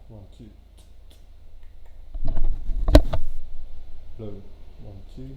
1, 2. Blow. 1, 2.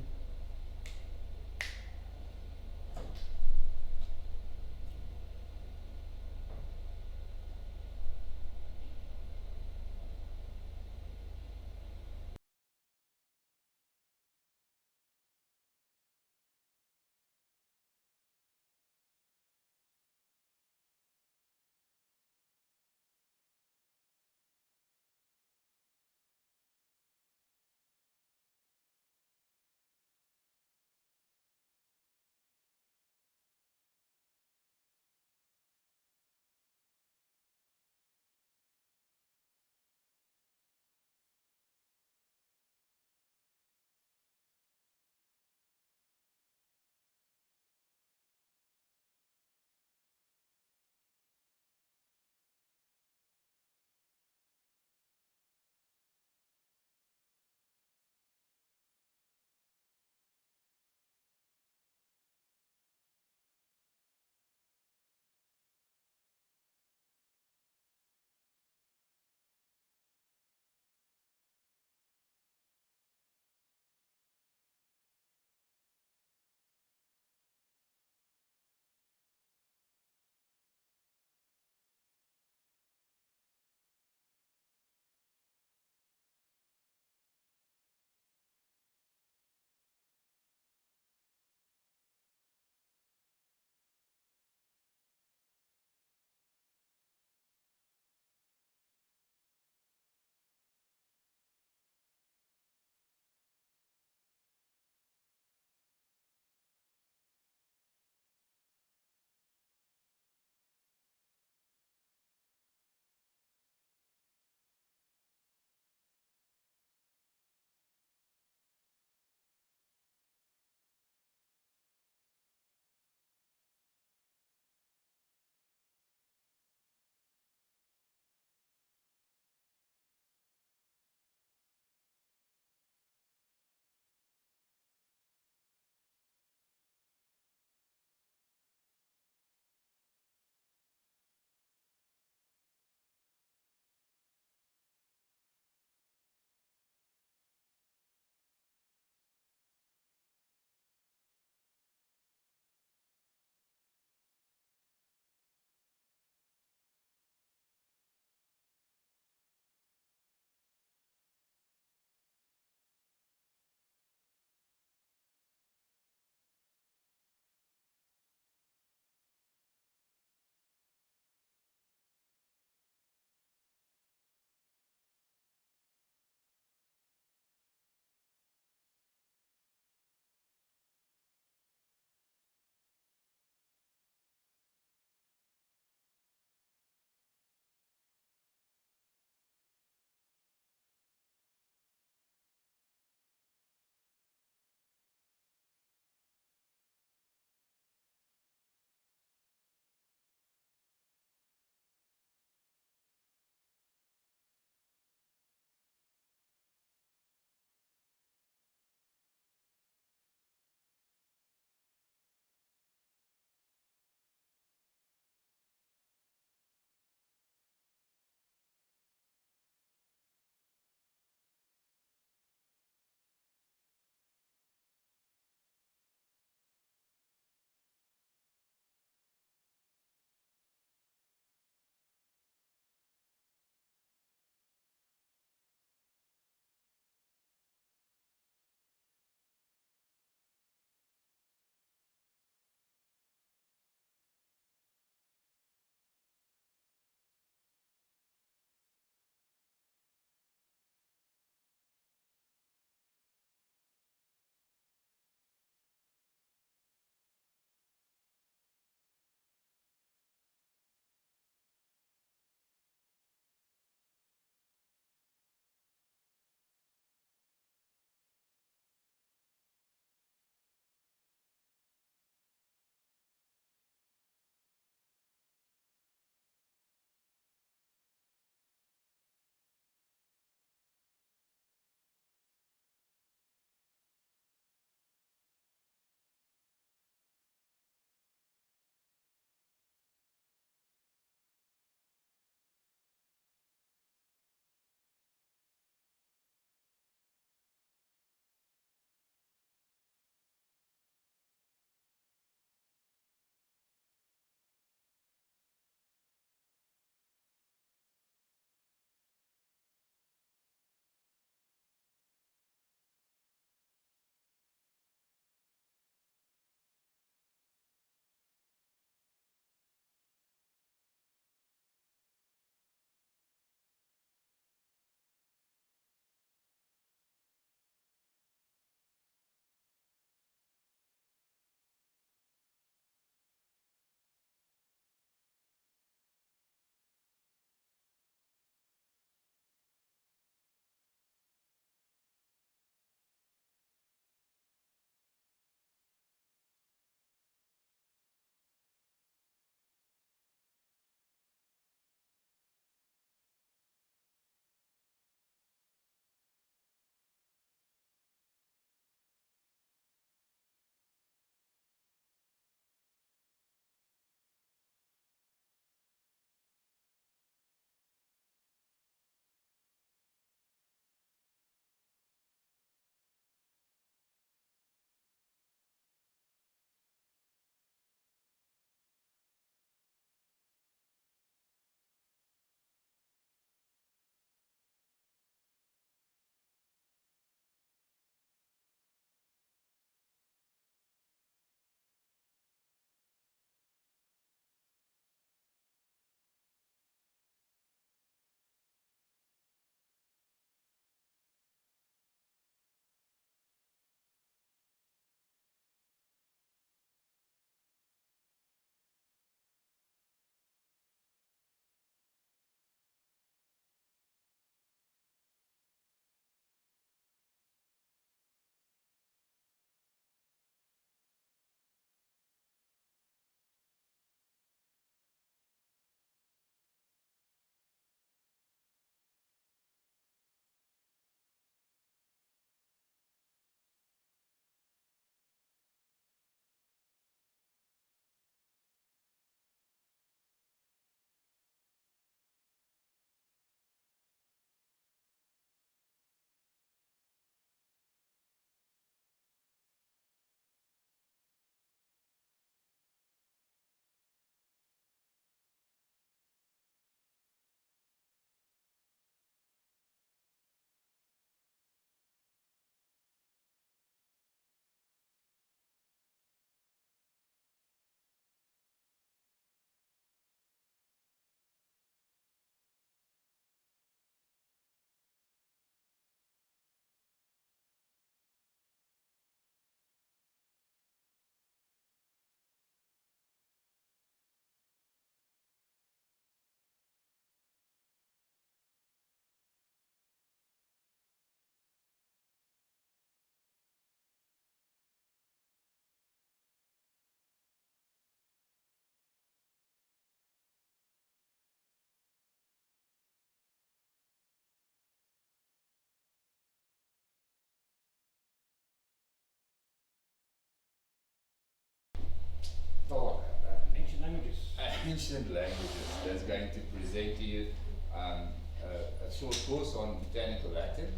ancient languages that's going to present to you a short course on Botanical Latin.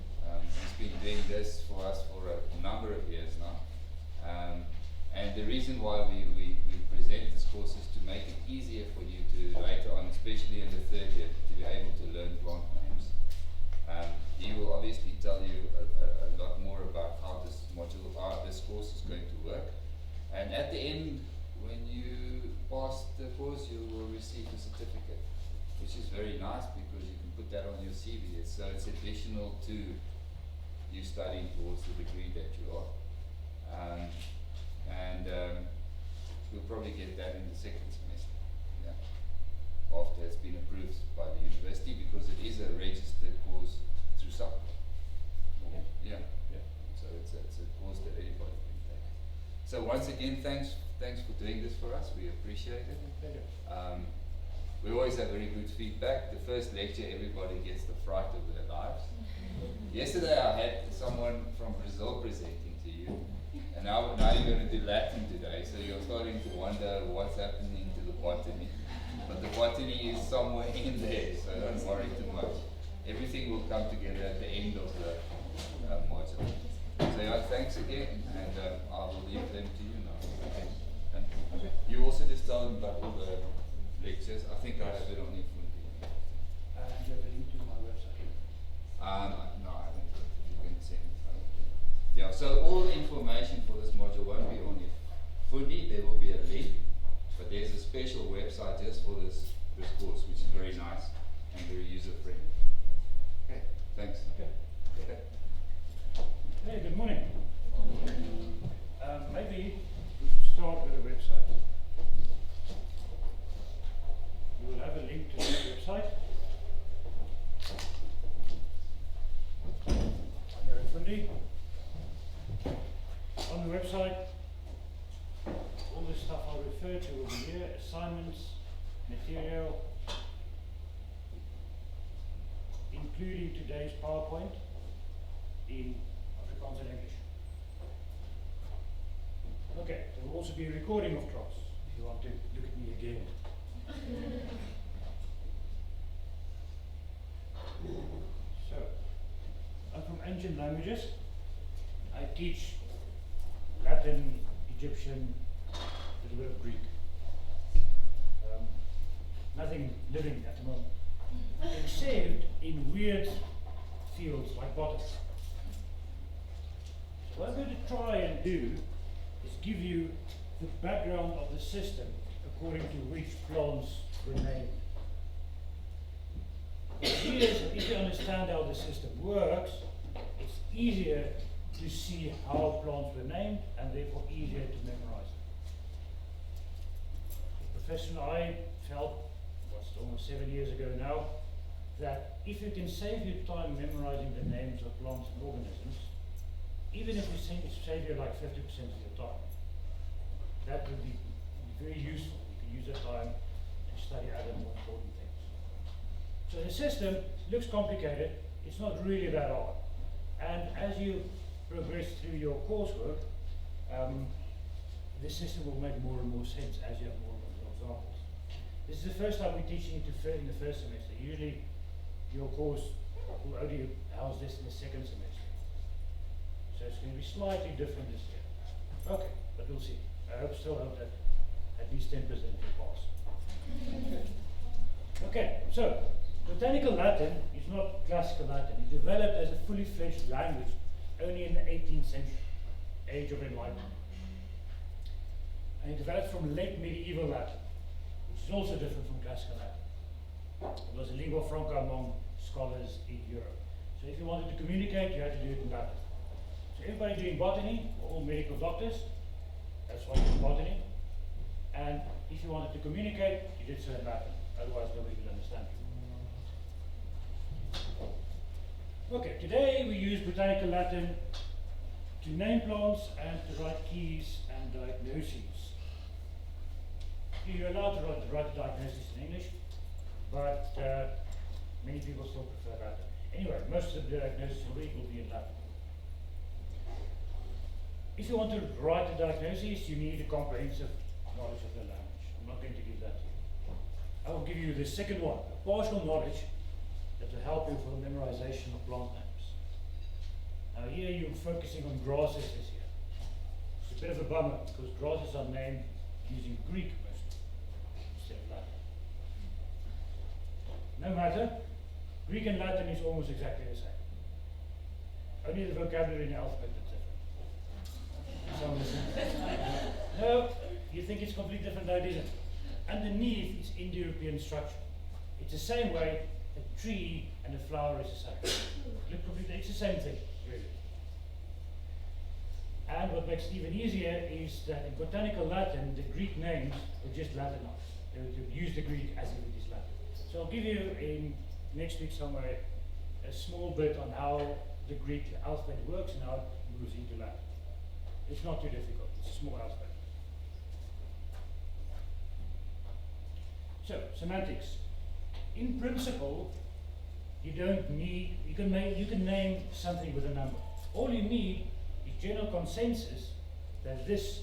He's been doing this for us for a number of years now. And the reason why we present this course is to make it easier for you to later on, especially in the third year, to be able to learn plant names. He will obviously tell you a lot more about how this module, this course is going to work. And at the end, when you pass the course, you will receive a certificate, which is very nice because you can put that on your CV. So it's additional to you studying towards the degree that you are. You'll probably get that in the second semester, yeah, after it's been approved by the university, because it is a registered course through SAP. Yeah. So it's a course that anybody can take. So once again, thanks for doing this for us. We appreciate it. We always have very good feedback. The first lecture, everybody gets the fright of their lives. Yesterday I had someone from Brazil presenting to you, and now you're going to do Latin today, so you're starting to wonder what's happening to the botany. But the botany is somewhere in there, so don't worry too much. Everything will come together at the end of the module. So yeah, thanks again, and I will leave them to you now. Okay. And you also just tell them about all the lectures. I think I have it on it. You have a link to my website? No, I haven't. You can send it. Yeah, so all the information for this module won't be on it fully. There will be a link, but there's a special website just for this course, which is very nice and very user-friendly. Okay, thanks. Okay. Hey, good morning. Maybe we should start with a website. You will have a link to the website on your Fundi. On the website, all the stuff I'll refer to will be here: assignments, material, including today's PowerPoint in Afrikaans and English. Okay, there will also be a recording of class if you want to look at me again. So, I'm from Ancient Languages. I teach Latin, Egyptian, a little bit of Greek. Nothing living at the moment, except in weird fields like botany. So what I'm going to try and do is give you the background of the system according to which plants were named. If you understand how the system works, it's easier to see how plants were named and therefore easier to memorize them. The profession I felt, was almost 7 years ago now, that if you can save your time memorizing the names of plants and organisms, even if you save you like 50% of your time, that would be very useful. You can use that time to study other more important things. So the system looks complicated. It's not really that hard. And as you progress through your coursework, the system will make more and more sense as you have more and more examples. This is the first time we're teaching it in the first semester. Usually your course will only house this in the second semester. So it's going to be slightly different this year. Okay, but we'll see. I still hope that at least 10% will pass. Okay, so Botanical Latin is not classical Latin. It developed as a fully fledged language only in the 18th century, age of enlightenment. And it developed from late medieval Latin, which is also different from classical Latin. It was a lingua franca among scholars in Europe. So if you wanted to communicate, you had to do it in Latin. So everybody doing botany, all medical doctors, that's why you do botany. And if you wanted to communicate, you did so in Latin. Otherwise nobody will understand you. Okay, today we use Botanical Latin to name plants and to write keys and diagnoses. You're allowed to write a diagnosis in English, but many people still prefer Latin. Anyway, most of the diagnoses will be in Latin. If you want to write a diagnosis, you need a comprehensive knowledge of the language. I'm not going to give that to you. I will give you the second one, a partial knowledge that will help you for the memorization of plant names. Now here you're focusing on grasses this year. It's a bit of a bummer because grasses are named using Greek mostly instead of Latin. No matter, Greek and Latin is almost exactly the same. Only the vocabulary in the alphabet is different. Some listen. No, you think it's completely different, no it isn't. Underneath is Indo-European structure. It's the same way a tree and a flower is the same. Look completely, it's the same thing, really. And what makes it even easier is that in Botanical Latin, the Greek names are just Latinized. They use the Greek as if it is Latin. So I'll give you in next week somewhere a small bit on how the Greek alphabet works and how it moves into Latin. It's not too difficult, it's a small alphabet. So, semantics. In principle, you don't need, you can name something with a number. All you need is general consensus that this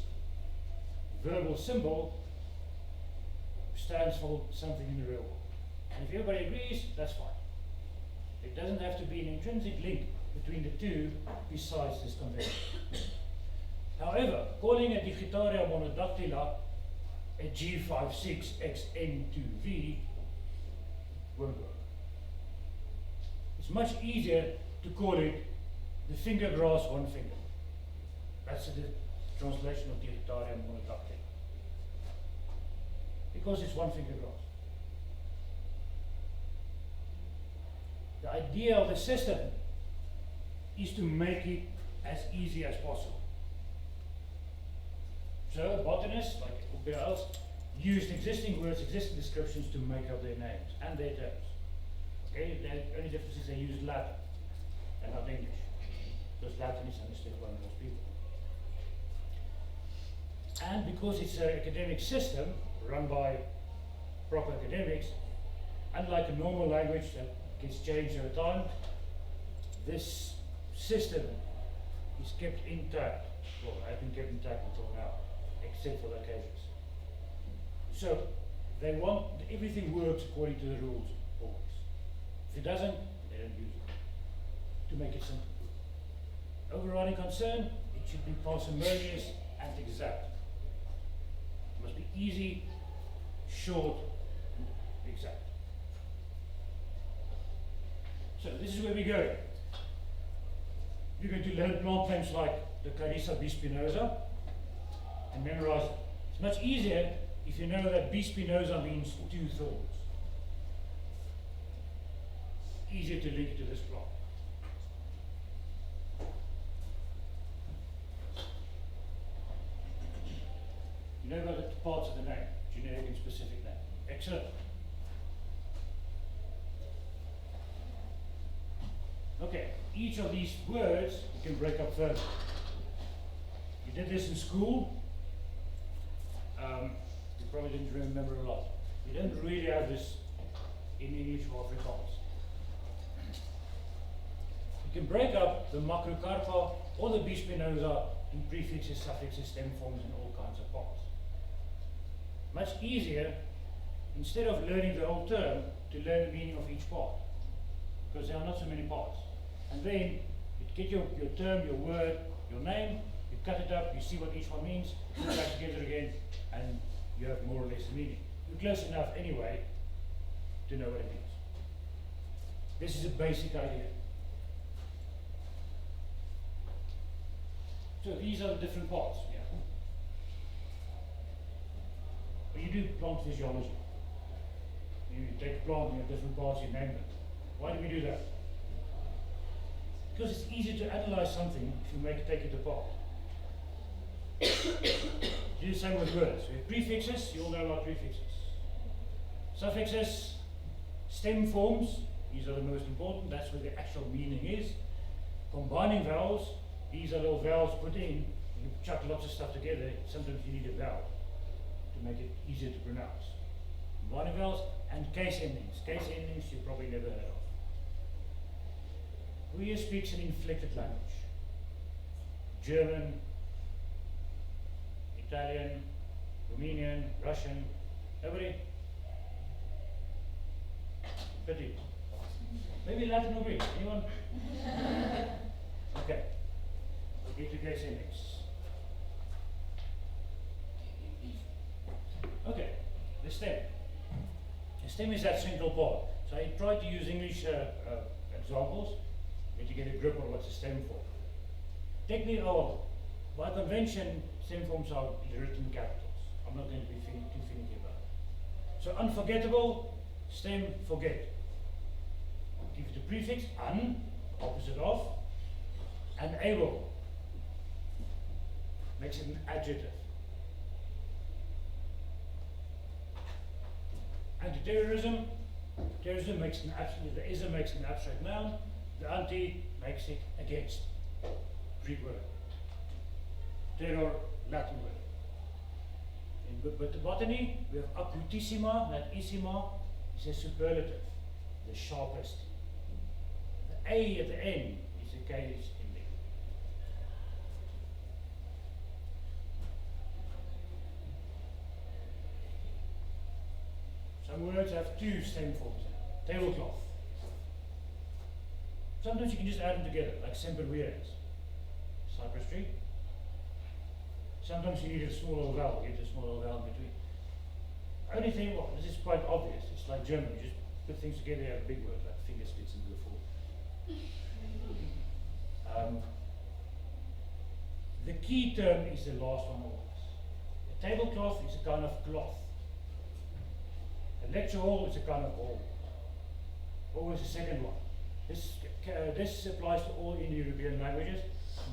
verbal symbol stands for something in the real world. And if everybody agrees, that's fine. It doesn't have to be an intrinsic link between the two besides this convention. However, calling a Digitaria monodactyla a G56XN2V won't work. It's much easier to call it the finger grass one finger. That's the translation of Digitaria monodactyla. Because it's one finger grass. The idea of the system is to make it as easy as possible. So botanists, like everybody else, used existing words, existing descriptions to make up their names and their terms. Okay, the only difference is they use Latin and not English, because Latin is understood by most people. And because it's an academic system run by proper academics, unlike a normal language that gets changed over time, this system is kept intact. Well, has been kept intact until now, except for the occasions. So they want everything works according to the rules always. If it doesn't, they don't use it. To make it simple. Overriding concern, it should be parsimonious and exact. It must be easy, short, and exact. So this is where we go. You're going to learn plant names like the Carissa B. spinosa and memorize it. It's much easier if you know that B. spinosa means two thorns. Easier to link to this plant. You know about the parts of the name, generic and specific name. Excellent. Okay, each of these words you can break up further. You did this in school. You probably didn't remember a lot. You don't really have this in English or Afrikaans. You can break up the macrocarpa or the B. spinosa in prefixes, suffixes, stem forms, and all kinds of parts. Much easier, instead of learning the whole term, to learn the meaning of each part, because there are not so many parts. And then you get your term, your word, your name, you cut it up, you see what each one means, put it back together again, and you have more or less the meaning. You're close enough anyway to know what it means. This is a basic idea. So these are the different parts. Yeah. When you do plant physiology, you take a plant, you have different parts, you name them. Why do we do that? Because it's easier to analyze something if you take it apart. Do the same with words. We have prefixes, you all know about prefixes. Suffixes, stem forms, these are the most important, that's where the actual meaning is. Combining vowels, these are little vowels put in, you chuck lots of stuff together, sometimes you need a vowel to make it easier to pronounce. Combining vowels and case endings. Case endings you probably never heard of. Who here speaks an inflected language? German, Italian, Romanian, Russian, nobody? pity. Maybe Latin or Greek. Anyone? Okay. We'll get to guess next. Okay, the stem. The stem is that central part. So I tried to use English examples to get a grip on what's a stem for. Technically, by convention, stem forms are written capitals. I'm not going to be too finicky about it. So unforgettable, stem, forget. Give it a prefix, un, opposite of, and able. Makes it an adjective. Anti-terrorism, terrorism makes an abstract, the ism makes an abstract noun, the anti makes it against. Greek word. Terror, Latin word. In botany, we have acutissima, that issima is a superlative, the sharpest. The A at the end is a case in there. Some words have two stem forms. Tablecloth. Sometimes you can just add them together, like sempervirens. Cypress tree. Sometimes you need a small vowel, get a small vowel in between. Only thing, well, this is quite obvious. It's like German, you just put things together, you have a big word, like finger spits and before. The key term is the last one always. A tablecloth is a kind of cloth. A lecture hall is a kind of hall. Always the second one. This applies to all Indo-European languages,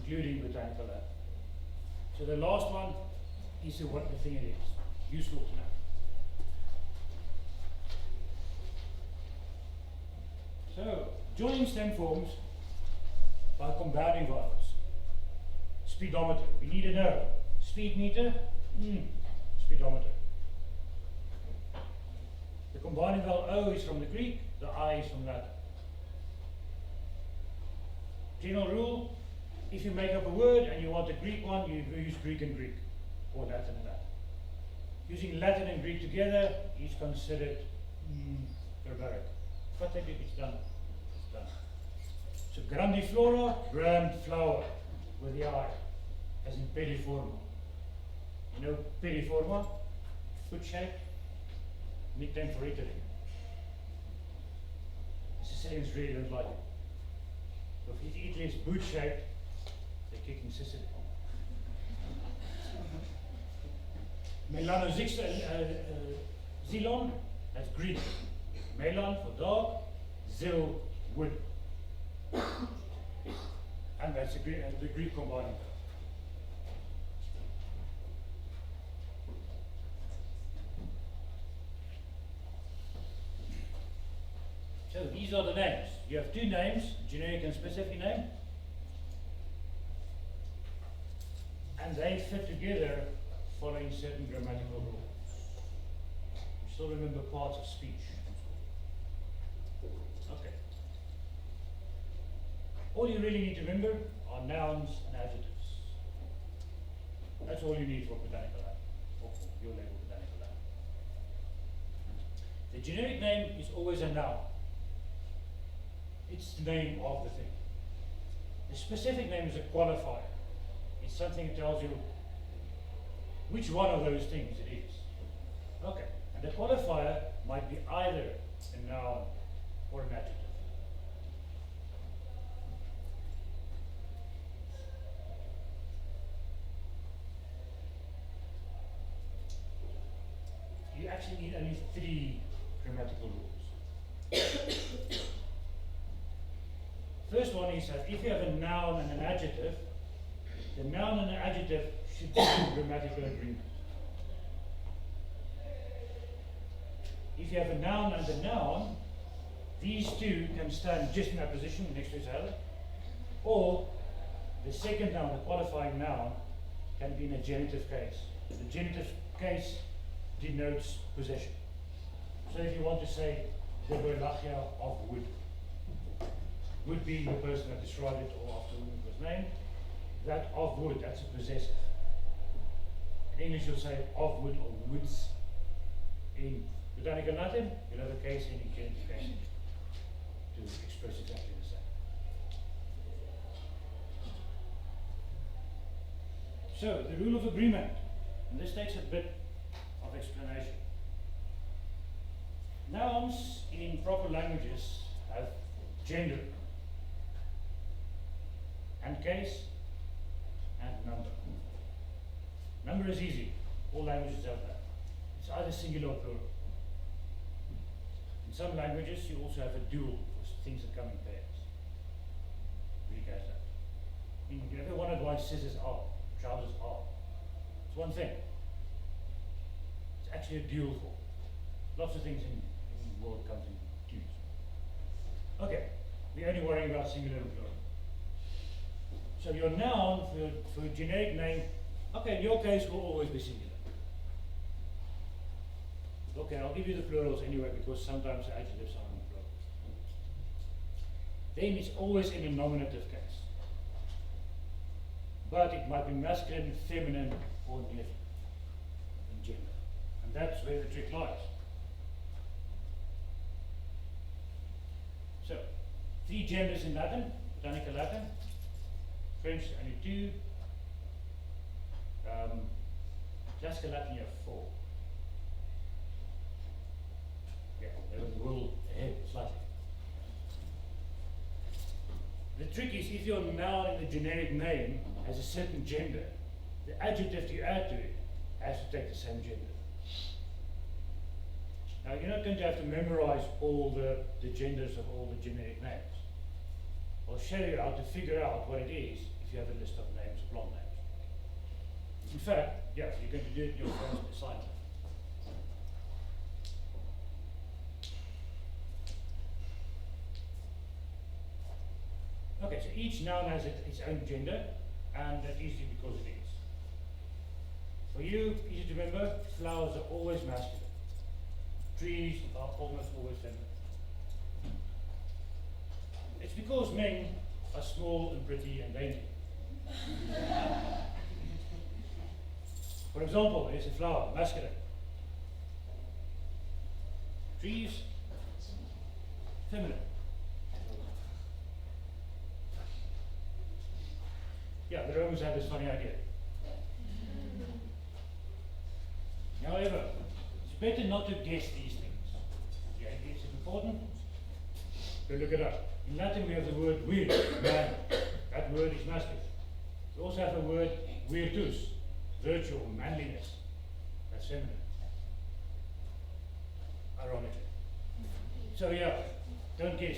including Botanical Latin. So the last one is what the thing it is. Useful to know. So, joining stem forms by compounding vowels. Speedometer, we need to know. Speed meter, speedometer. The combining vowel O is from the Greek, the I is from Latin. General rule, if you make up a word and you want a Greek one, you use Greek and Greek, or Latin and Latin. Using Latin and Greek together is considered barbaric. But it's done. It's done. So grandiflora, grand flower, with the I, as in pediforma. You know pediforma? Foot shape? Nickname for Italy. The Sicilians really don't like it. So if Italy is boot shaped, they're kicking Sicily. Xylon, that's Greek. Melon for dog, Zil, wood. And that's the Greek combining. So these are the names. You have two names, generic and specific name. And they fit together following certain grammatical rules. You still remember parts of speech. Okay. All you really need to remember are nouns and adjectives. That's all you need for Botanical Latin, or for your level Botanical Latin. The generic name is always a noun. It's the name of the thing. The specific name is a qualifier. It's something that tells you which one of those things it is. Okay, and the qualifier might be either a noun or an adjective. You actually need only 3 grammatical rules. First one is that if you have a noun and an adjective, the noun and the adjective should be in grammatical agreement. If you have a noun and a noun, these two can stand just in that position next to each other, or the second noun, the qualifying noun, can be in a genitive case. The genitive case denotes possession. So if you want to say the Berlachia of wood, wood being the person that described it or after whom it was named, that of wood, that's a possessive. In English you'll say of wood or woods. In Botanical Latin, you'll have a case in genitive case. to express exactly the same. So, the rule of agreement, and this takes a bit of explanation. Nouns in proper languages have gender, and case, and number. Number is easy, all languages have that. It's either singular or plural. In some languages you also have a dual for things that come in pairs. Greek has that. I mean, you ever wondered why scissors are, trousers are? It's one thing. It's actually a dual form. Lots of things in the world comes in twos. Okay, we're only worrying about singular and plural. So your noun for a generic name, okay, in your case will always be singular. Okay, I'll give you the plurals anyway because sometimes the adjectives are in plural. Then it's always in a nominative case. But it might be masculine, feminine, or neuter in gender. And that's where the trick lies. So, 3 genders in Latin, Botanical Latin. French only 2. Classical Latin you have 4. Yeah, they were the world ahead slightly. The trick is if your noun in the generic name has a certain gender, the adjective you add to it has to take the same gender. Now you're not going to have to memorize all the genders of all the generic names. I'll show you how to figure out what it is if you have a list of names, plant names. In fact, yeah, you're going to do it in your first assignment. Okay, so each noun has its own gender, and that's easy because it is. For you, easy to remember, flowers are always masculine. Trees are almost always feminine. It's because men are small and pretty and dainty. For example, here's a flower, masculine. Trees, feminine. Yeah, the Romans had this funny idea. However, it's better not to guess these things. Yeah, it's important. Go look it up. In Latin we have the word vir, man. That word is masculine. We also have the word virtus, virtue or manliness. That's feminine. Ironically. So yeah, don't guess.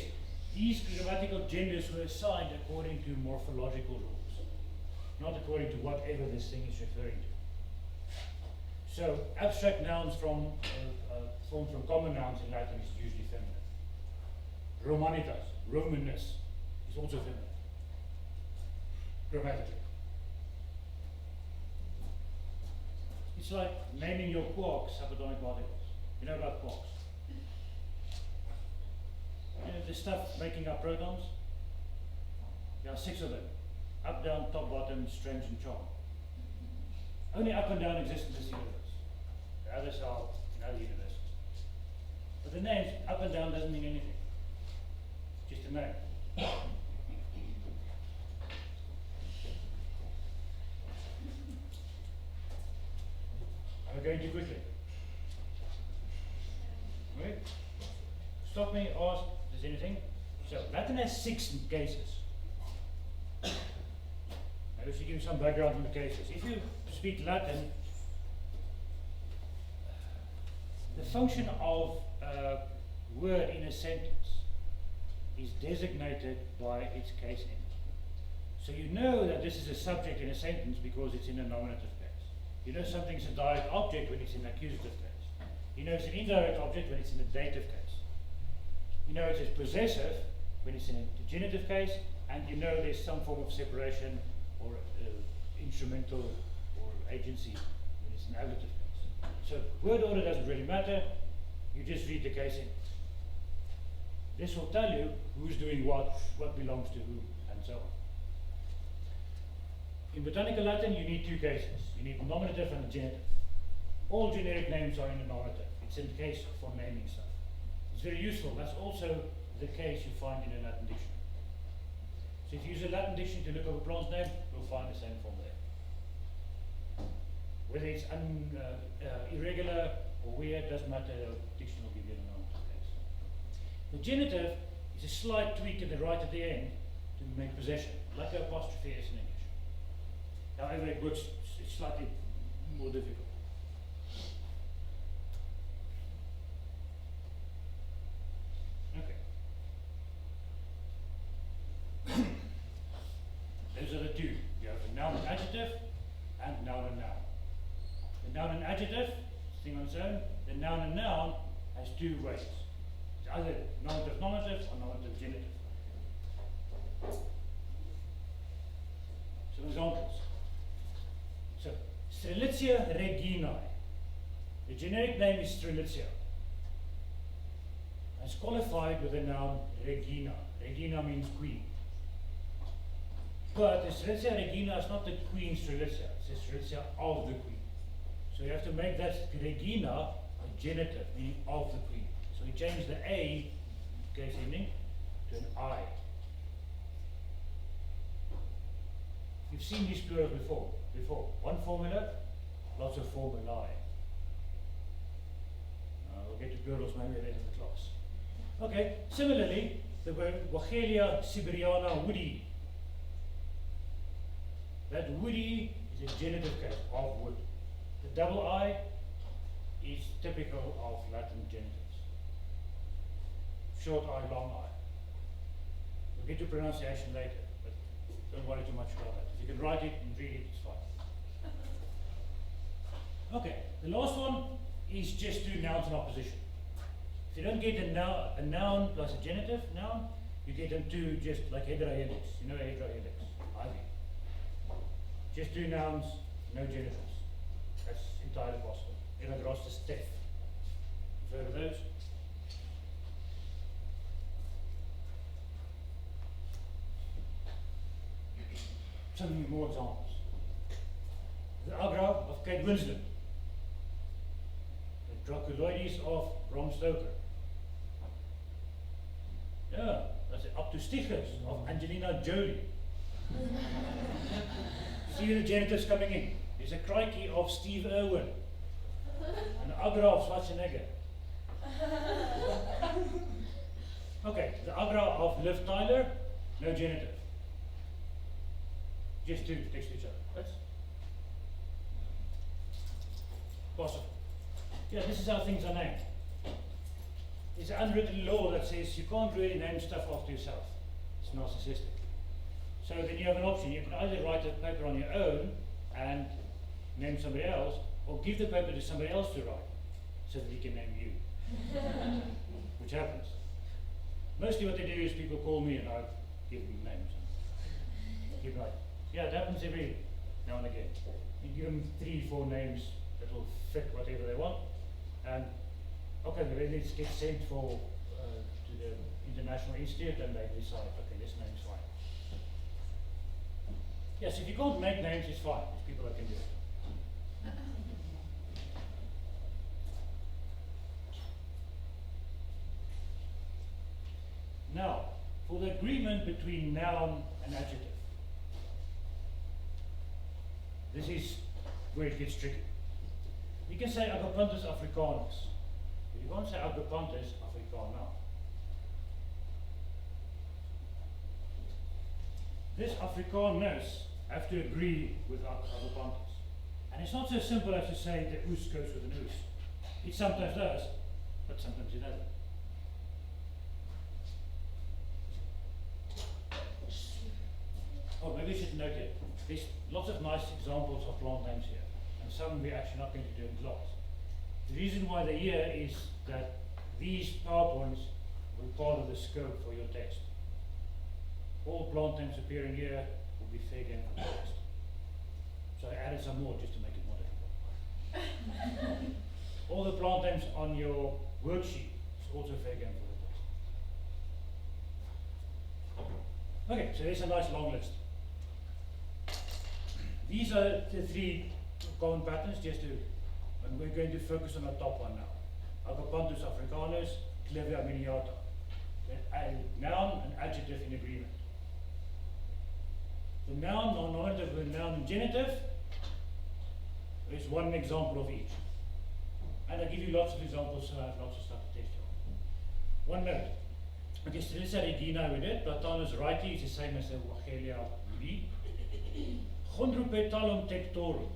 These grammatical genders were assigned according to morphological rules, not according to whatever this thing is referring to. So abstract nouns formed from common nouns in Latin is usually feminine. Romanitas, Romanness, is also feminine. Grammatically. It's like naming your quarks subatomic particles. You know about quarks? You know the stuff making up protons? There are 6 of them. Up, down, top, bottom, strange and charm. Only up and down exist in this universe. The others are in other universes. But the names up and down doesn't mean anything. Just a name. I'm going too quickly. Right? Stop me, ask if there's anything. So Latin has 6 cases. I should give you some background on the cases. If you speak Latin, the function of a word in a sentence is designated by its case end. So you know that this is a subject in a sentence because it's in a nominative case. You know something's a direct object when it's in an accusative case. You know it's an indirect object when it's in a dative case. You know it's a possessive when it's in a genitive case, and you know there's some form of separation or instrumental or agency when it's an ablative case. So word order doesn't really matter, you just read the case in. This will tell you who's doing what belongs to who, and so on. In Botanical Latin you need 2 cases. You need nominative and genitive. All generic names are in the nominative. It's in the case for naming stuff. It's very useful. That's also the case you find in a Latin dictionary. So if you use a Latin dictionary to look up a plant's name, you'll find the same form there. Whether it's irregular or weird, doesn't matter, the dictionary will give you an answer case. The genitive is a slight tweak at the right at the end to make possession, like an apostrophe is in English. However, it works, it's slightly more difficult. Okay. Those are the two. You have a noun and adjective, and noun and noun. The noun and adjective, thing on its own. The noun and noun has two ways. It's either nominative nominative or nominative genitive. Some examples. So, Strelitzia reginae. The generic name is Strelitzia. It's qualified with the noun regina. Regina means queen. But the Strelitzia regina is not the queen Strelitzia, it's the Strelitzia of the queen. So you have to make that regina a genitive, meaning of the queen. So we change the A, case ending, to an I. You've seen these plurals before. One formula, lots of formulae. We'll get to plurals maybe later in the class. Okay, similarly, the word Wachelia siberiana woody. That woody is a genitive case of wood. The double I is typical of Latin genitives. Short I, long I. We'll get to pronunciation later, but don't worry too much about that. If you can write it and read it, it's fine. Okay, the last one is just two nouns in opposition. If you don't get a noun plus a genitive noun, you get them two just like heterohelix. You know heterohelix, ivy. Just two nouns, no genitives. That's entirely possible. Eragrostis stef. You've heard of those? Some more examples. The agra of Kate Winslet. The Draculoides of Bram Stoker. Yeah, that's it. Aptostichus of Angelina Jolie. See the genitives coming in. There's a crikey of Steve Irwin. An agra of Schwarzenegger. Okay, the agra of Liv Tyler, no genitive. Just two next to each other. That's possible. Yeah, this is how things are named. It's an unwritten law that says you can't really name stuff after yourself. It's narcissistic. So then you have an option. You can either write a paper on your own and name somebody else, or give the paper to somebody else to write, so that he can name you. Which happens. Mostly what they do is people call me and I give them names. Keep writing. Yeah, it happens every now and again. You give them 3-4 names that will fit whatever they want, and okay, the release gets sent for to the International Institute, and they decide, okay, this name's fine. Yes, if you can't make names, it's fine. There's people that can do it. Now, for the agreement between noun and adjective. This is where it gets tricky. You can say Agapanthus africanus, but you can't say Agapanthus africana. This africanus have to agree with Agapanthus. And it's not so simple as to say the us goes with an us. It sometimes does, but sometimes it doesn't. Oh, maybe I should note it. There's lots of nice examples of plant names here, and some we're actually not going to do in class. The reason why they're here is that these PowerPoints will be part of the scope for your test. All plant names appearing here will be fair game for the test. So I added some more just to make it more difficult. All the plant names on your worksheet is also fair game for the test. Okay, so there's a nice long list. These are the 3 common patterns, and we're going to focus on the top one now. Agapanthus africanus, Clivia miniata. A noun and adjective in agreement. The noun or nominative with noun and genitive is one example of each. And I give you lots of examples, so I have lots of stuff to test you on. One note. Okay, so this is a Regina we did. Platanus righty is the same as the Wagelia reed. Chondropetalum tectorum,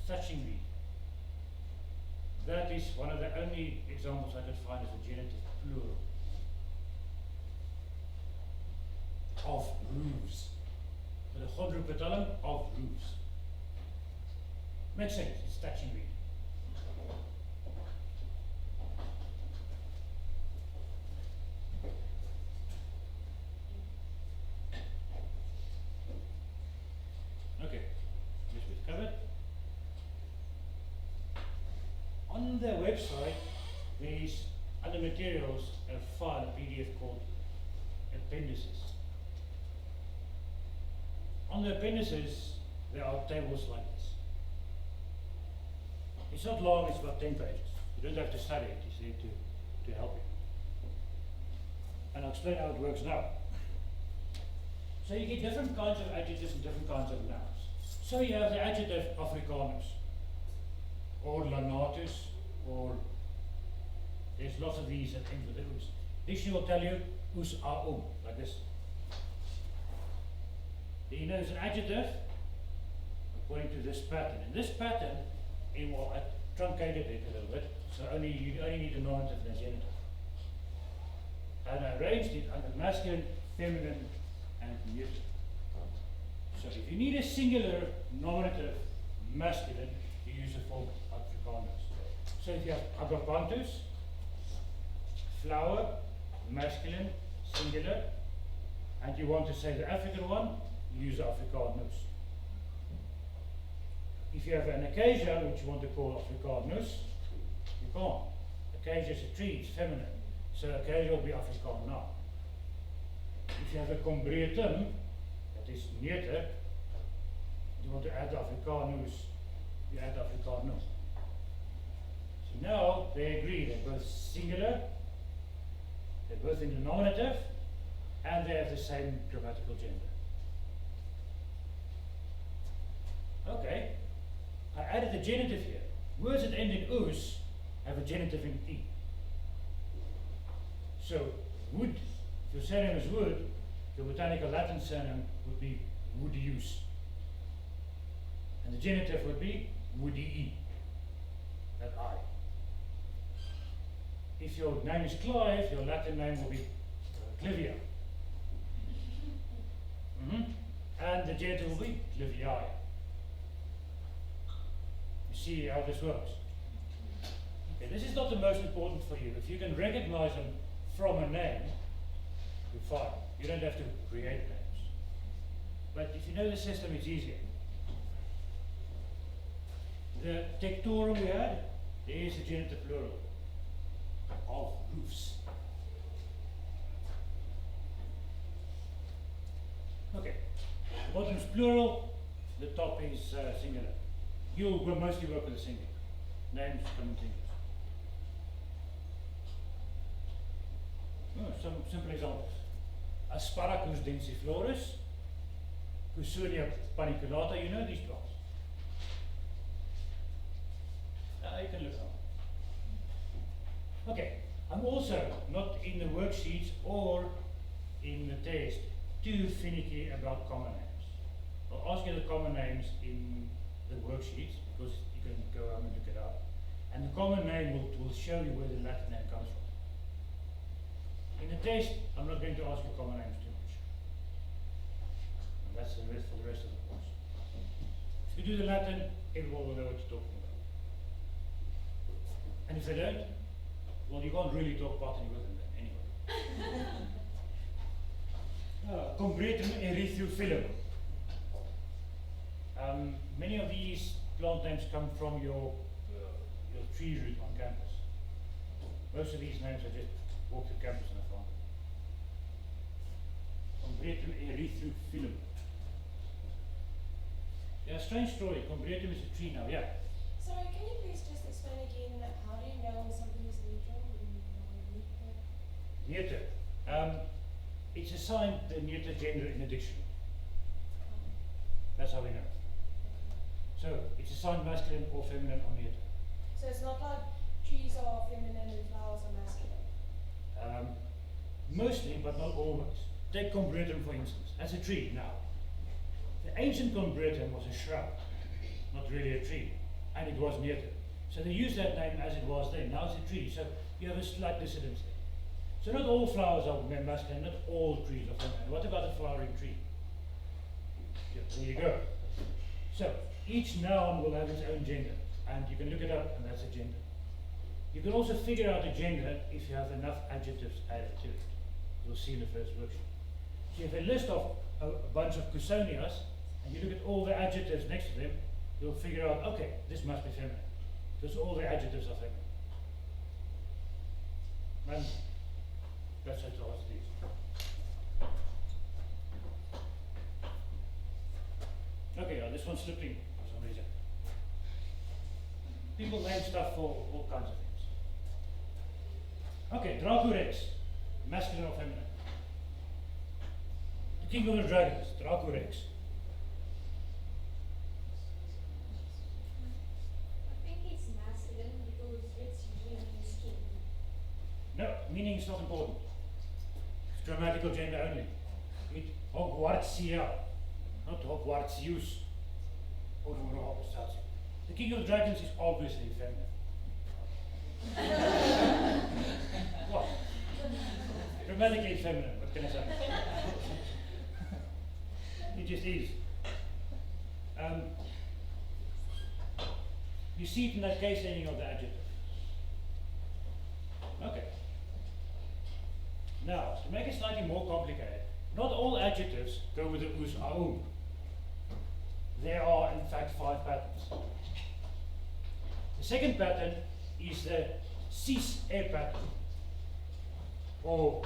thatching reed. That is one of the only examples I could find of a genitive plural. Of roofs. The chondropetalum of roofs. Makes sense, it's thatching reed. Okay, this we've covered. On their website, there's under materials a file, a PDF called appendices. On the appendices, there are tables like this. It's not long, it's about 10 pages. You don't have to study it, it's there to help you. And I'll explain how it works now. So you get different kinds of adjectives and different kinds of nouns. So you have the adjective Africanus, or lanatus, or there's lots of these that end with the us. Dictionary will tell you us a like this. You know, it's an adjective according to this pattern. And this pattern, I truncated it a little bit, so you only need a nominative and a genitive. And I arranged it under masculine, feminine, and neuter. So if you need a singular nominative masculine, you use the form Africanus. So if you have agapanthus, flower, masculine, singular, and you want to say the African one, you use Africanus. If you have an acacia, which you want to call Africanus, you can't. Acacia is a tree, it's feminine. So acacia will be Africana. If you have a combretum, that is neuter, you want to add Africanus, you add Africanus. So now they agree, they're both singular, they're both in the nominative, and they have the same grammatical gender. Okay, I added a genitive here. Words that end in us have a genitive in e. So, wood, if your surname is Wood, your botanical Latin surname would be woodius. And the genitive would be woodii, that I. If your name is Clive, your Latin name will be Clivia. And the genitive will be Clivii. You see how this works? Okay, this is not the most important for you. If you can recognize them from a name, you're fine. You don't have to create names. But if you know the system, it's easier. The tectorum we had, there is a genitive plural of roofs. Okay, the bottom is plural, the top is singular. You'll mostly work with a singular. Names come in singulars. Some simple examples. Asparagus densiflorus, Cousonia paniculata, you know these plants. You can look up. Okay, I'm also not in the worksheets or in the test too finicky about common names. I'll ask you the common names in the worksheets because you can go home and look it up. And the common name will show you where the Latin name comes from. In the test, I'm not going to ask you common names too much. And that's the rest for the rest of the course. If you do the Latin, everyone will know what you're talking about. And if they don't, well, you can't really talk botany with them then, anyway. Combretum erythrophyllum. Many of these plant names come from your tree root on campus. Most of these names I just walked to campus and I found them. Combretum erythrophyllum. Yeah, strange story. Combretum is a tree now, yeah. Sorry, can you please just explain again how do you know when something is neutral and neuter? Neuter. It's assigned the neuter gender in a dictionary. That's how we know. So it's assigned masculine or feminine or neuter. So it's not like trees are feminine and flowers are masculine. Mostly, but not always. Take Combretum for instance. That's a tree now. The ancient Combretum was a shrub, not really a tree, and it was neuter. So they used that name as it was then. Now it's a tree, so you have a slight dissidence there. So not all flowers are masculine, not all trees are feminine. What about a flowering tree? Yeah, there you go. So each noun will have its own gender, and you can look it up, and that's a gender. You can also figure out a gender if you have enough adjectives added to it. You'll see in the first worksheet. So if you have a list of a bunch of Cusonias, and you look at all the adjectives next to them, you'll figure out, okay, this must be feminine, because all the adjectives are feminine. And that's how it is. Okay, this one's slipping for some reason. People name stuff for all kinds of things. Okay, Draco Rex, masculine or feminine? The king of the dragons, Draco Rex. I think it's masculine because it's usually means king. No, meaning is not important. It's grammatical gender only. It Hogwartsia, not Hogwartsius. Or the king of the dragons is obviously feminine. What? Grammatically feminine, what can I say? It just is. You see it in that case ending of the adjective. Okay. Now, to make it slightly more complicated, not all adjectives go with the us aum. There are, in fact, 5 patterns. The second pattern is the cis e pattern, or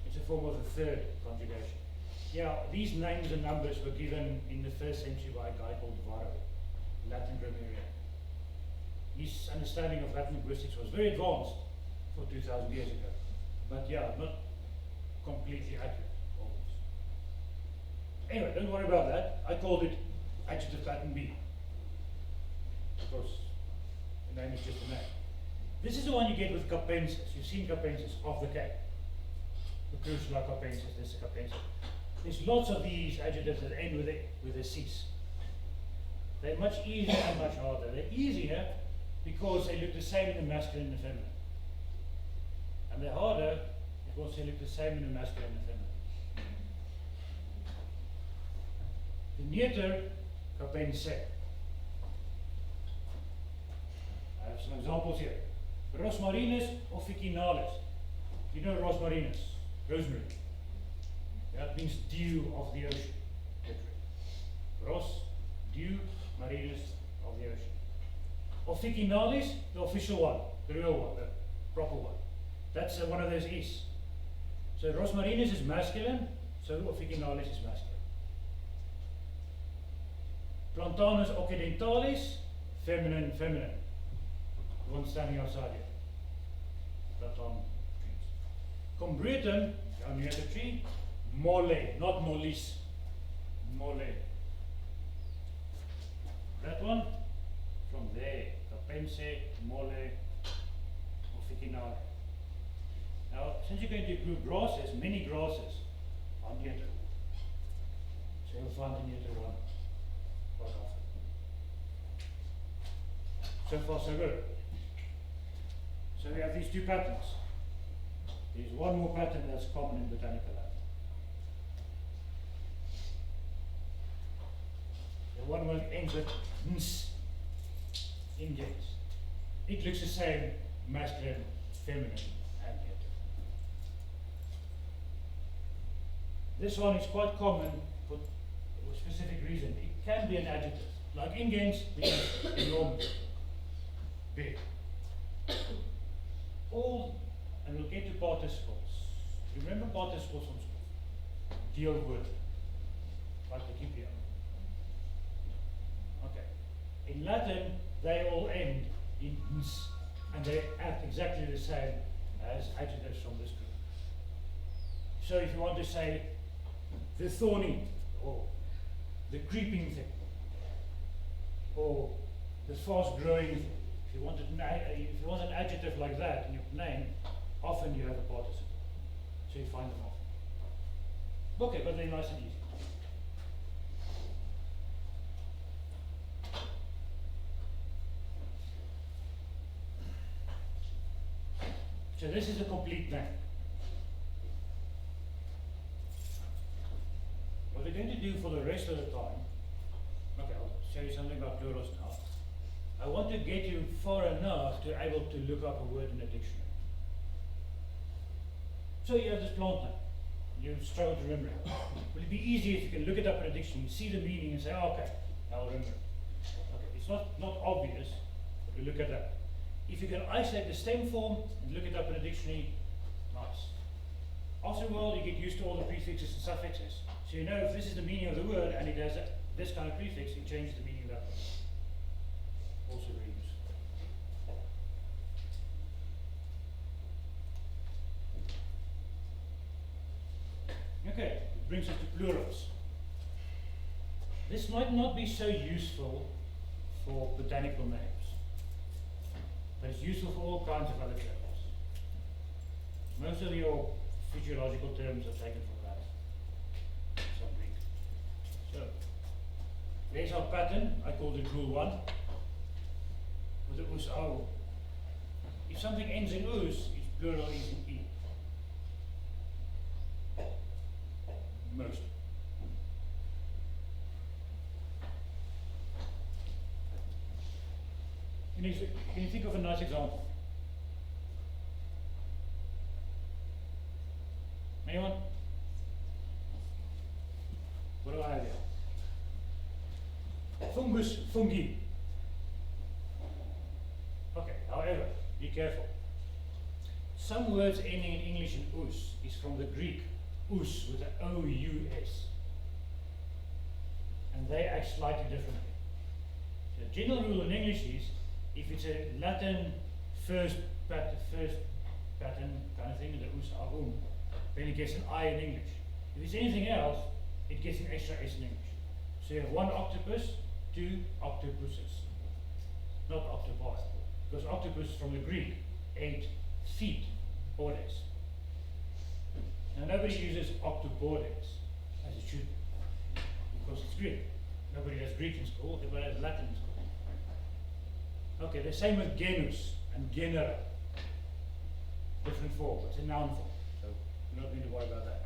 it's a form of a third conjugation. Yeah, these names and numbers were given in the 1st century by a guy called Varro, Latin grammarian. His understanding of Latin linguistics was very advanced for 2,000 years ago, but yeah, not completely accurate always. Anyway, don't worry about that. I called it adjective pattern B, because the name is just a name. This is the one you get with capensis. You've seen capensis of the Cape. The crucial capensis, this is capensis. There's lots of these adjectives that end with a cis. They're much easier and much harder. They're easier because they look the same in the masculine and the feminine. And they're harder because they look the same in the masculine and the feminine. The neuter capense. I have some examples here. Rosmarinus officinalis. You know rosmarinus, rosemary. That means dew of the ocean. Ros, dew, marinus of the ocean. Officinalis, the official one, the real one, the proper one. That's one of those is. So rosmarinus is masculine, so officinalis is masculine. Plantanus occidentalis, feminine, feminine. The one standing outside here. Platon trees. Combretum, down here the tree, mole, not mollis. Mole. That one, from there, capense, mole, officinale. Now, since you're going to group grasses, many grasses are neuter. So you'll find the neuter one quite often. So far, so good. So we have these 2 patterns. There's one more pattern that's common in Botanical Latin. The one that ends with ns, ingens. It looks the same, masculine, feminine, and neuter. This one is quite common for a specific reason. It can be an adjective, like ingens means enormous, big. All, and we'll get to participles. Remember participles from school? Deal with, participio. Okay. In Latin, they all end in ns, and they act exactly the same as adjectives from this group. So if you want to say the thorny, or the creeping thing, or the fast growing thing, if you want an adjective like that in your name, often you have a participle. So you find them often. Okay, but they're nice and easy. So this is a complete name. What we're going to do for the rest of the time, okay, I'll show you something about plurals now. I want to get you far enough to be able to look up a word in a dictionary. So you have this plant name. You struggle to remember it. Will it be easier if you can look it up in a dictionary, see the meaning and say, oh, okay, I'll remember it. Okay, it's not obvious, but we look at that. If you can isolate the stem form and look it up in a dictionary, nice. After a while, you get used to all the prefixes and suffixes. So you know if this is the meaning of the word and it has this kind of prefix, it changes the meaning of that word. Also very useful. Okay, it brings us to plurals. This might not be so useful for botanical names, but it's useful for all kinds of other terms. Most of your physiological terms are taken from that. Some Greek. So, there's our pattern. I called it rule 1. With the us au. If something ends in us, its plural is in e. Most. Can you think of a nice example? Anyone? What do I have here? Fungus, fungi. Okay, however, be careful. Some words ending in English in us is from the Greek us with an O-U-S. And they act slightly differently. The general rule in English is if it's a Latin first pattern kind of thing, the us, aum, then it gets an I in English. If it's anything else, it gets an extra S in English. So you have 1 octopus, 2 octopuses. Not octopi, because octopus is from the Greek, 8 feet, bordes. Now nobody uses octobordes, as it should, because it's Greek. Nobody has Greek in school, everybody has Latin in school. Okay, the same with genus and genera. Different form, it's a noun form, so we're not going to worry about that.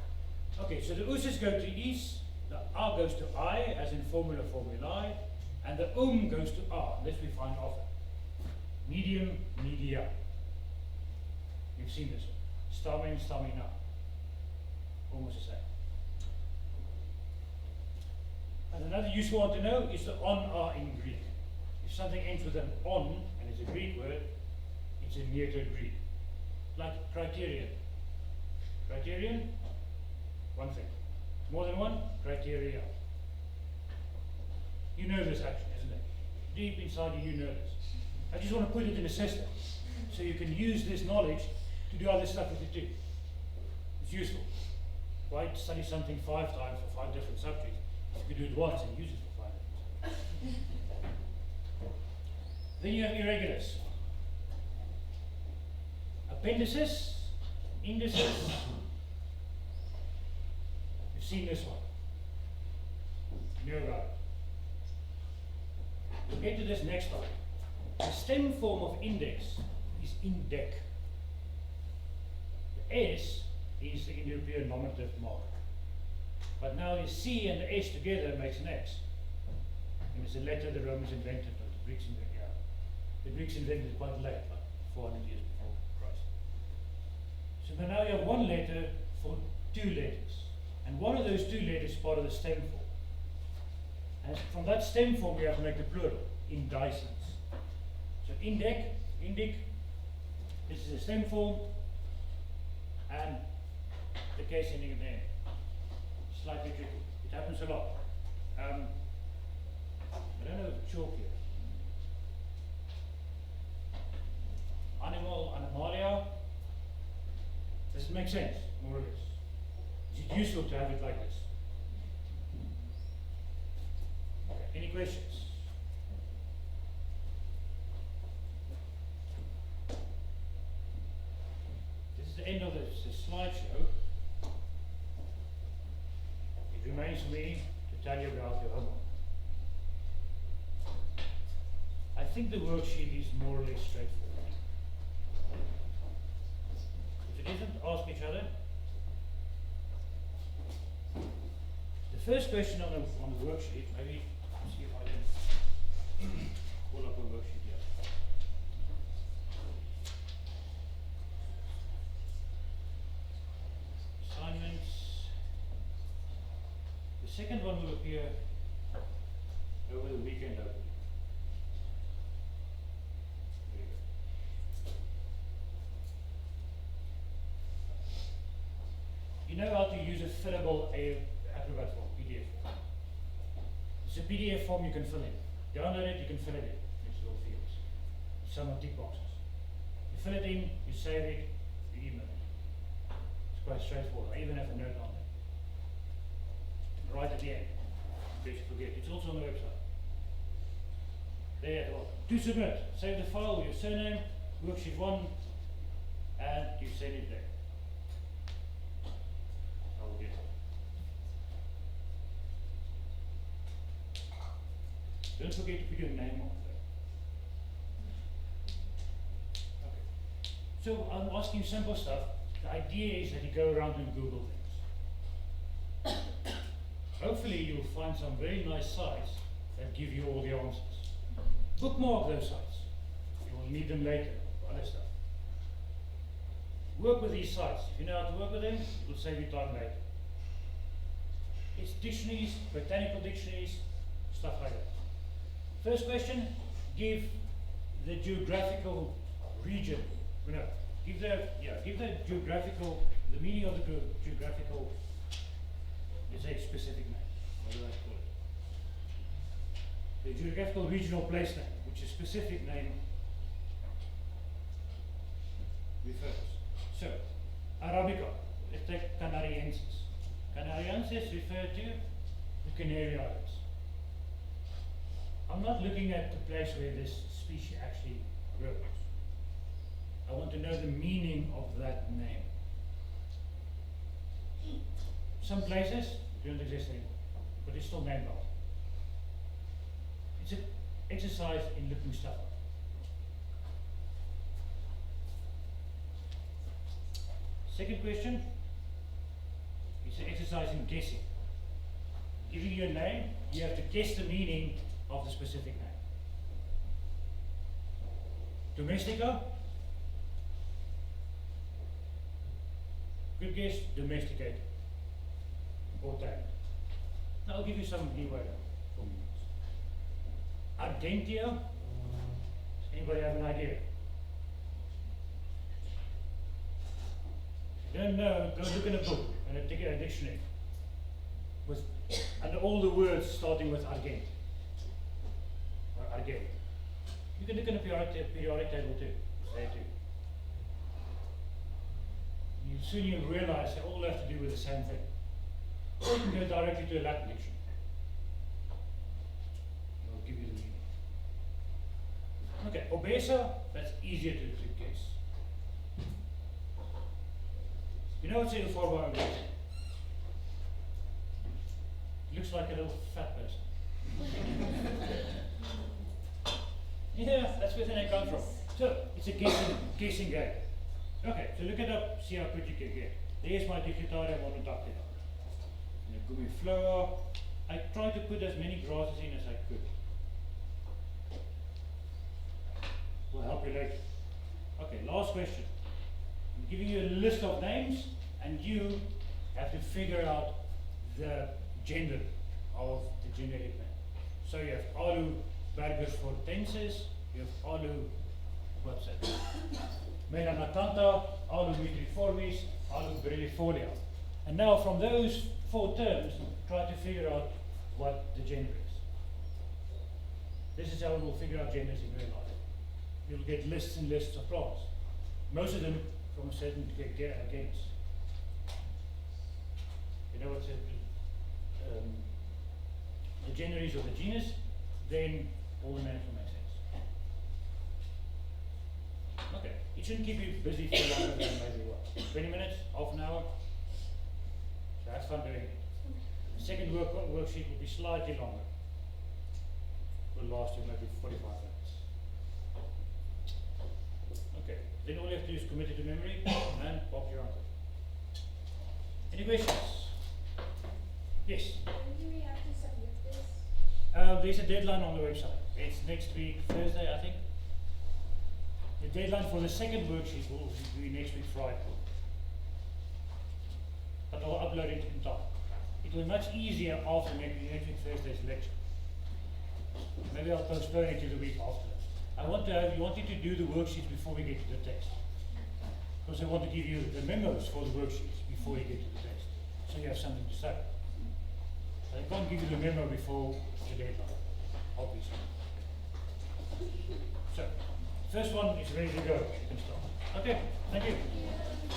Okay, so the uses go to is, the a goes to I, as in formula, formulae, and the goes to a, this we find often. Medium, media. You've seen this one. Stamen, stamina. Almost the same. And another useful one to know is the on are in Greek. If something ends with an on, and it's a Greek word, it's a Neoto-Greek. Like criterion. Criterion, one thing. More than one, criteria. You know this actually, isn't it? Deep inside you know this. I just want to put it in a system, so you can use this knowledge to do other stuff with it too. It's useful. Why study something 5 times for 5 different subjects? You could do it once and use it for 5 different subjects. Then you have irregulars. Appendices, indices. You've seen this one. You know about it. We'll get to this next time. The stem form of index is indec. The S is the Indo-European nominative mark. But now the C and the S together makes an X. And it's a letter the Romans invented, or the Greeks invented. Yeah. The Greeks invented it quite late, like 400 years before Christ. So now you have one letter for 2 letters. And one of those 2 letters is part of the stem form. And from that stem form we have to make the plural, indicens. So indec, this is a stem form, and the case ending in there. Slightly tricky. It happens a lot. I don't know the chalk here. Animal, animalia. Does it make sense? More or less. Is it useful to have it like this? Okay, any questions? This is the end of the slideshow. It remains for me to tell you about your homework. I think the worksheet is more or less straightforward. If it isn't, ask each other. The first question on the worksheet, maybe see if I can pull up a worksheet here. Assignments. The second one will appear over the weekend, hopefully. There you go. You know how to use a fillable Acrobat form, PDF form. It's a PDF form you can fill in. Download it, you can fill it in. It's little fields. Some are tick boxes. You fill it in, you save it, you email it. It's quite straightforward. I even have a note on it. Right at the end, in case you forget. It's also on the website. There, at the bottom. To submit, save the file with your surname, worksheet 1, and you send it there. I will get it. Don't forget to put your name on there. Okay. So I'm asking simple stuff. The idea is that you go around and Google things. Hopefully you'll find some very nice sites that give you all the answers. Bookmark those sites. You will need them later for other stuff. Work with these sites. If you know how to work with them, it will save you time later. It's dictionaries, botanical dictionaries, stuff like that. First question, give the geographical region, give the geographical, the meaning of the geographical, let's say specific name, what do I call it? The geographical regional place name, which is specific name refers. So, Arabica, let's take Canariensis. Canariensis refer to the Canary Islands. I'm not looking at the place where this species actually grows. I want to know the meaning of that name. Some places don't exist anymore, but it's still named after. It's an exercise in looking stuff up. Second question is an exercise in guessing. Giving you a name, you have to guess the meaning of the specific name. Domestica. Good guess, domesticated. Or tamed. Now I'll give you some leeway for meanings. Argentia. Does anybody have an idea? If you don't know, go look in a book and take a dictionary with and all the words starting with argent. Or argent. You can look in a periodic table too. It's there too. Soon you realize they all have to do with the same thing. Or you can go directly to a Latin dictionary. It'll give you the meaning. Okay, obesa, that's easier to guess. You know what's in the form of obesa? Looks like a little fat person. Yeah, that's where the name comes from. So, it's a guessing game. Okay, so look it up, see how good you can get. There's my digitaria monodactyla. And a gummy flower. I tried to put as many grasses in as I could. Will help you later. Okay, last question. I'm giving you a list of names, and you have to figure out the gender of the generic name. So you have Alu burgers fortensis, you have Alu, what's that? Melanacantha, Alu mitriformis, Alu brillifolia. And now from those 4 terms, try to figure out what the gender is. This is how we'll figure out genders in real life. You'll get lists and lists of plants. Most of them from a certain genus. you know what's the generis or the genus, then all the names will make sense. Okay, it shouldn't keep you busy for longer than maybe what, 20 minutes, half an hour? So have fun doing it. The second worksheet will be slightly longer. Will last you maybe 45 minutes. Okay, then all you have to do is commit it to memory and pop your answer. Any questions? Yes? When do we have to submit this? There's a deadline on the website. It's next week, Thursday, I think. The deadline for the second worksheet will be next week, Friday. But I'll upload it in time. It will be much easier after next week, Thursday's lecture. Maybe I'll postpone it to the week after that. I want you to do the worksheets before we get to the test. Because I want to give you the memos for the worksheets before you get to the test. So you have something to say. I can't give you the memo before the deadline, obviously. So, first one is ready to go. You can start. Okay, thank you.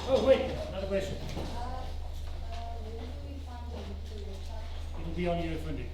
Oh, wait, another question. When do we fund the website? It will be on your funding.